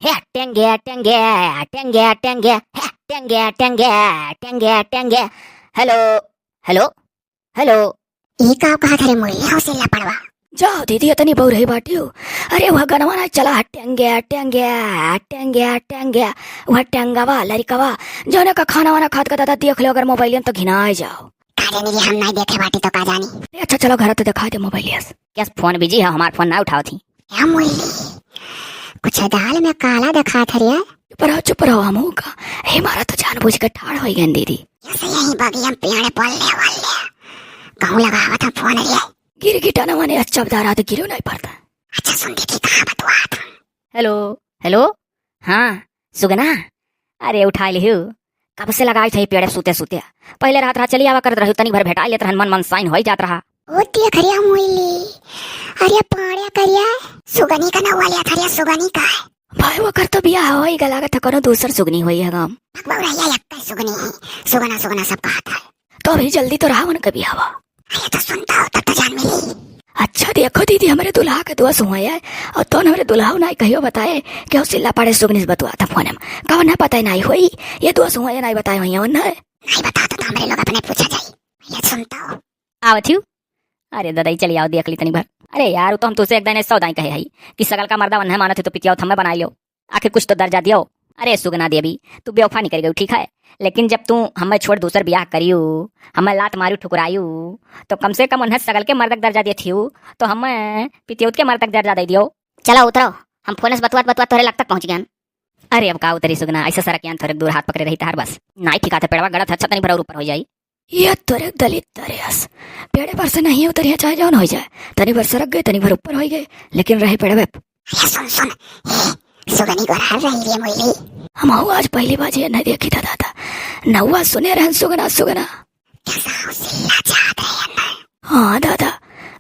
हे टेंगे टेंगे टेंगे टेंगे हे टेंगे टेंगे टेंगे टेंगे हेलो हेलो हेलो। ई का कहा करे मुड़ी हौसला पड़वा जाओ दीदी इतनी बहु रही बाटी हो। अरे वह गनवा ना चला टेंगे टेंगे टेंगे टेंगे वह टेंगावा लड़कावा जो ना का खाना वाना खाद का दादा देख लो अगर मोबाइल तो घिना जाओ। का जानी जी हम नहीं देखे बाटी तो का जानी। अच्छा चलो घर तो दिखा दे मोबाइल। क्या फोन बिजी है? हमारा फोन ना उठाओ थी। या मुड़ी कुछ दाल में काला दिखा था रे। चुप रहो हम का हे मारा तो जानबूझ के ठाड़ हो गई दीदी। ऐसे यही बगियम पेड़ पल्ले वाले कहूं लगावा था फोन रे। गिर गिटा ना माने अच्छा बता तो गिरो नहीं पड़ता। अच्छा सुन देखी कहा बतवा था। हेलो हेलो हाँ सुगना। अरे उठा लिहू कब से लगाई थे पेड़ सूते सूते। पहले रात रात चली आवा कर रही तनी भर भेटा लेत रहन मन मन साइन हो जात रहा। ओ दिया खरिया मुइली अरे पाड़े करिया सुगनी का ना वाले थरिया सुगनी का है। भाई वो कर तो बिया होई गला का कोनो दूसर सुगनी होई है गम। बगबौरा या यक्का सुगनी सुगना सुगना सब कहता है। तो अभी जल्दी तो रहा वन कभी हवा। अरे तो सुनता हो तब तो जान मिली। अच्छा देखो दीदी हमारे दुल्हा के दोस्त हुआ है और तो हमारे दुल्हा नहीं कहियो बताए कि सिल्ला पाड़े सुगनी से बतवा था फोन में कब ना पता नहीं हुई ये दोस्त हुआ है नहीं बताए हुई है नहीं बता तो हमारे लोग अपने पूछा जाए ये सुनता हो आवत हूँ। अरे दादा चली आओ देख ली तनी भर। अरे यार तो हम तुझसे एक दिन सौदाई कहे है कि सगल का मर्दा वन है माना थे तो पितिया थम्मे बना लियो आखिर कुछ तो दर्जा दियो। अरे सुगना देवी तू बेवफा नहीं कर गई ठीक है लेकिन जब तू हमें छोड़ दूसर ब्याह करियो हमें लात मारू ठुकरायू तो कम से कम उन्हें सगल के मर्दक दर्जा दे थी तो हमें पितियोत के मर्दक दर्जा दे दियो। चलो उतरो हम फोन से बतवात बतवात तोरे लग तक पहुंच गए। अरे अब का उतरी सुगना ऐसा सड़क यान थोड़े दूर हाथ पकड़े रही तार बस नहीं ठिका था पेड़वा गलत अच्छा नहीं भरा ऊपर हो जाई। ये तोरे दलित तरेस पेड़े पर से नहीं उतरिया चाहे जौन हो जाए तनी भर सरक गए तनी भर ऊपर हो गए लेकिन रहे पेड़े पे। सुन सुन सुगनी को हर रही रे मोइली हम आज पहली बार ये नहीं देखी था दादा नौवा सुने रहन सुगना सुगना। हाँ दादा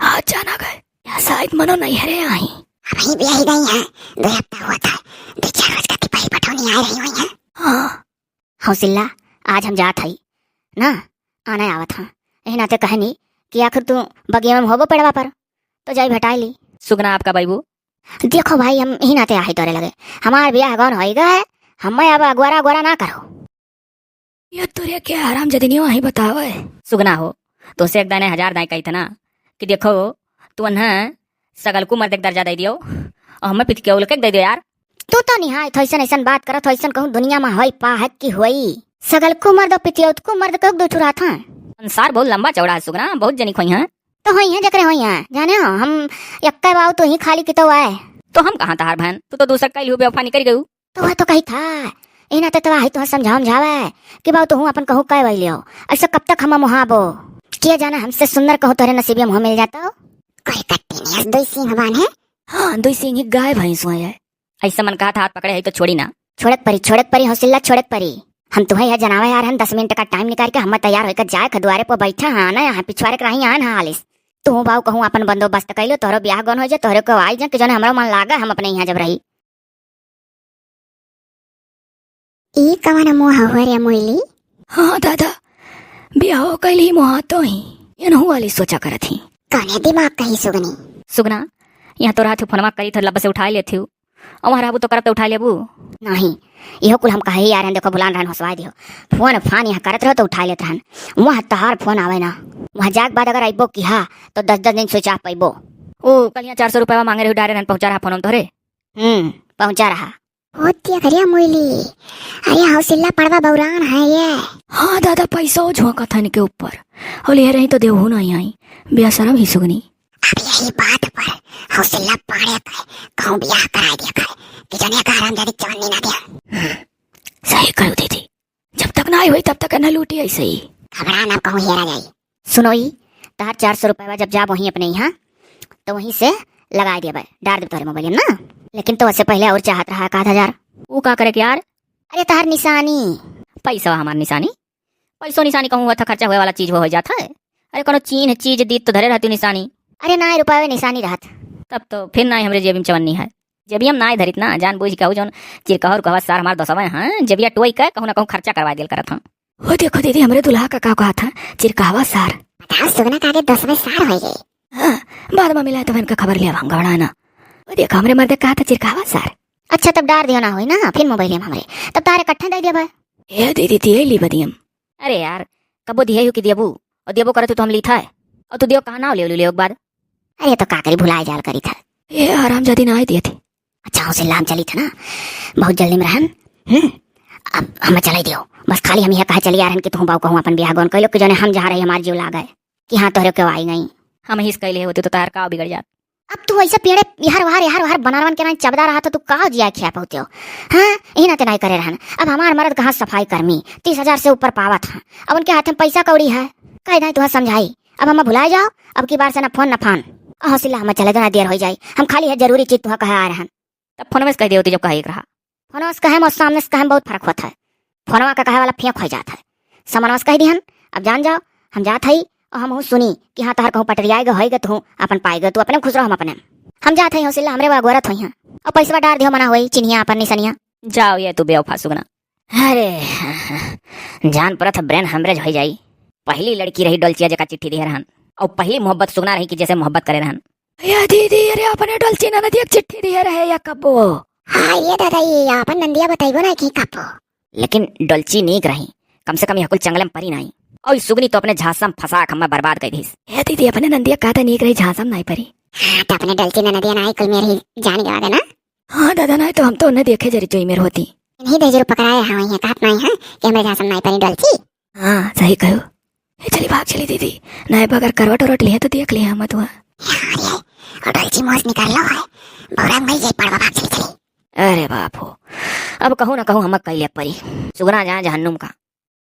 आज जाना गए यहाँ शायद मनो नहीं है रे आई अभी भी आई गई है 2 हफ्ता हुआ था 2-4 रोज का तिपाही पठौनी आ रही हुई है। हाँ हौसिल्ला आज हम जात हई ना आना आवत हाँ यही नाते कहनी कि आखिर तू बगिया में होबो पेड़वा पर तो जाई भेटाई ली। सुगना आपका बाबू देखो भाई हम यही नाते आही तोरे लगे हमार ब्याह गौन हो गए हमें अब अगवारा अगवारा ना करो। ये तुरे क्या आराम जदी नहीं वही बताओ सुगना हो तो से एक दाने 1000 दाई कही था ना कि देखो तू उन्हें सगल को मर्द दर्जा दे दियो और हमें पित के उलके दे दियो यार। तू तो नहीं हाय थैसन ऐसन बात करत थैसन कहूं दुनिया में होई पाहक की होई सगल को मर्द पितियोत को मर्द कब दो चुरा था। संसार बहुत लंबा चौड़ा है सुगना बहुत जनी खोई है तो होई है जकरे होई है जाने हो हम यक्का बाऊ तो ही खाली कितो आए तो हम कहां तार बहन तू तो दूसर कई लू बेवफा निकल गई तो वह तो कही था इना तो आई तो समझाओ जावे कि बाऊ तो हूं अपन कहूं कह वही लियो ऐसा कब तक हम मुहाबो किया जाना हमसे सुंदर कहूं तोरे नसीब में मिल जाता कोई कट्टी नहीं दो सिंह बान है। हाँ 2 सिंह गाय भैंस हुआ है ऐसा मन कहा था हाथ पकड़े है तो छोड़ी ना छोड़क परी हौसला छोड़क परी हम तुम्हें यह जनावे यार हम 10 मिनट का टाइम निकाल के हम तैयार होकर जाए खदुआरे पर बैठा हाँ ना यहाँ पिछवाड़े रही आन हाँ हालिस तू बाऊ कहूँ अपन बंदोबस्त कर लो तोहरो ब्याह गौन हो जाए तोहरे को आई जाए कि जो हमारा मन लागा हम अपने यहाँ जब रही ई कवन मोह हुआ रे मोइली। हाँ दादा ब्याह हो कल मोह तो ही ये वाली सोचा कर थी कने दिमाग कही सुगनी सुगना यहाँ तो रात फोनमा करी तो लब से उठा लेती हूँ और हमारा तो करत उठा लेबू नहीं इहो कुल हम कहे यार देखो बुलान रहन हंसवा दियो फोन फान यहाँ करत रहो तो उठा लेत रहन वहाँ तहार फोन आवे ना वहाँ जाग बाद अगर आइबो कि हाँ तो 10 दिन स्विच ऑफ पैबो। ओ कल यहाँ 400 रुपया मांगे रहे डायरे पहुंचा रहा फोन तोरे पहुंचा रहा होती करिया मोइली अरे हौसला पड़वा बौरान है ये। हाँ दादा पैसा झोंका था इनके ऊपर और ले रही तो देवू नहीं आई ब्याह शर्म ही सुगनी। अब यही बात पर हौसला पाड़े कहूं ब्याह करा दिया कर कि जने का हराम जादी चवन्नी ना दिया। सही करो दीदी जब तक ना आई हुई तब तक न लूटी ऐसे ही घबरा ना कहूं हेरा जाई। सुनो ही तार 400 रुपया जब जा वहीं अपने यहाँ तो वहीं से लगा दिया डाल दे तुम्हारे मोबाइल में ना लेकिन तो उससे पहले और चाहत रहा 1000 वो का करे यार। अरे तार निशानी पैसा हमार निशानी पैसों निशानी कहूँ था खर्चा हुए वाला चीज हो जाता है। अरे कोनो चीज दी तो धरे रहती निशानी अरे ना रुपया निशानी रहत तब तो फिर ना हमरे जेबी में चवन्नी है जेबी हम ना धरित ना जान बुझ कहूँ जौन चिरकहर कहवा सार हमार दसवा हाँ जेबिया टोई का कहूँ ना कहूँ खर्चा करवा दिल करत हूँ। वो देखो दीदी हमरे दुल्हा का कहा था चिरकहवा सार बताओ सुगना का आगे 10वें सार हो गए। हाँ बाद में मिला तो इनका खबर लिया घबरा ना वो देखो हमरे मर्द कहा था चिरकहवा सार अच्छा तब डार दियो ना होई ना फिर मोबाइल हमरे तब तारे इकट्ठे दे दिया भाई। ए दीदी दिए ली बदियम। अरे यार कबो दिए हो कि दियबू और दियबो करे तो हम ली था और तू दियो कहाँ ना ले ले एक बार। अरे तो काकरी भुलाए जाल करी था। ये आराम जादी ना दिए थे। अच्छा उसे लाम चली था ना बहुत जल्दी में रहन। अब हम चलाई दियो बस खाली हम यह कहे चली आ रहन कि तू बाऊ कहूँ अपन बियाह गोन कइलो कि जने हम जहाँ रही हमार जीव ला गए कि हाँ तोहरे क्यों आई गई। हम हिस कैले होते तो तार का बिगड़ जात। अब तू ऐसा पेड़े यार वहार बनावन के ना चबदा रहा तो तू कहाँ जिया खिया पहुँचे हो। हाँ यही नाते नहीं करे रहन। अब हमार मर्द कहाँ सफाई कर्मी 30,000 से ऊपर पावत है अब उनके हाथ में पैसा कौड़ी है कह नहीं तुम्हें समझाई अब हम भुलाए जाओ अब की बार से ना फोन न फान हौसला हम चले जाना देर हो जाए हम खाली है जरूरी चीज तुहा कहे आ रहन। तब फोन में कह दियो जब कहे रहा फोनवा से कहे और सामने से कहे बहुत फर्क होता है। फोनवा का कहे वाला फेंक हो जाता है समनवा से कह दिहन अब जान जाओ हम जात हई और हम सुनी कि हाँ तहर कहूँ पटरियाएगा होएगा तू अपन पाएगा तू अपने खुश रहो हम जात हई हौसला हमरे बा गोरत होई और पैसा डार दियो मना होई चिन्हिया अपन निसनिया जाओ ये तू बेवफा सुगना। अरे जान परत ब्रेन हमरे हो जाई। पहली लड़की रही डोलचिया जका चिट्ठी दे रहन और पहली मोहब्बत सुगना रही कि जैसे मोहब्बत करे रहन। या दीदी अरे अपने डोलची ना नदी चिट्ठी दे रहे या कबो। हाँ ये दादा ये अपन नंदिया बताइबो ना कि कबो लेकिन डोलची नीक रही कम से कम यकुल चंगलम परी नहीं और सुगनी तो अपने झांसम फंसा खम्मा बर्बाद कर दीस। ये दीदी अपने नंदिया कहता नीक रही झांसम नहीं परी। हाँ तो अपने डोलची ना नदिया ना कल मेरी जान गवा देना। हाँ दादा नहीं तो हम तो उन्हें देखे जरी जो मेरे होती नहीं दे जरूर पकड़ाया हाँ ये कहत नहीं है कि हमरे झांसम नहीं परी डोलची। हाँ सही कहो। चली भाग चली दीदी नहीं बगर करवट वरवट लिए तो देख लिया मत हुआ और डोलची मोस निकाल लो है बौरा मई जाई पड़वा भाग चली चली। अरे बाप हो अब कहूँ ना कहूँ हम कही परी सुगना जहाँ जहन्नुम का